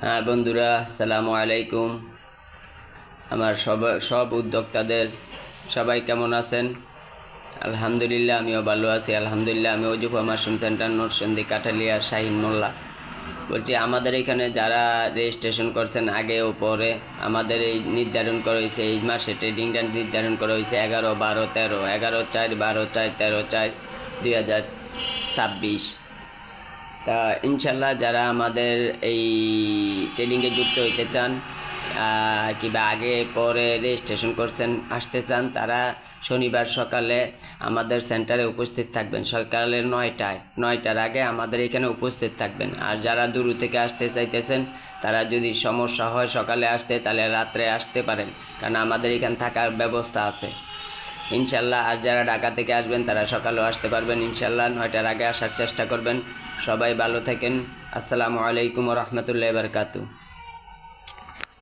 হ্যাঁ বন্ধুরা, আসসালামু আলাইকুম। আমার সব উদ্যোক্তাদের সবাই কেমন আছেন? আলহামদুলিল্লাহ, আমিও ভালো আছি। আলহামদুলিল্লাহ। আমি অজু ফরমাশন সেন্টার নরসিংদী কাঠালিয়া শাহিন মোল্লা বলছি। আমাদের এখানে যারা রেজিস্ট্রেশন করছেন আগে ও পরে, আমাদের এই নির্ধারণ করা হয়েছে, এই মাসে ট্রেডিংটা নির্ধারণ করা হয়েছে 11, 12, 13, 11/4, 12/4, 13/4, 2026। তা ইনশাল্লাহ যারা আমাদের এই ট্রেডিংয়ে যুক্ত হইতে চান কিংবা আগে পরে রেজিস্ট্রেশন করছেন, আসতে চান, তারা শনিবার সকালে আমাদের সেন্টারে উপস্থিত থাকবেন। সকালের 9টার আগে আমাদের এখানে উপস্থিত থাকবেন। আর যারা দূর থেকে আসতে চাইতেছেন, তারা যদি সমস্যা হয় সকালে আসতে, তাহলে রাত্রে আসতে পারেন, কারণ আমাদের এখানে থাকার ব্যবস্থা আছে ইনশাল্লাহ। আর যারা ঢাকা থেকে আসবেন তারা সকালেও আসতে পারবেন ইনশাল্লাহ। 9টার আগে আসার চেষ্টা করবেন। সবাই ভালো থাকেন। আসসালামু আলাইকুম ওয়া রাহমাতুল্লাহি ওয়া বারাকাতুহু।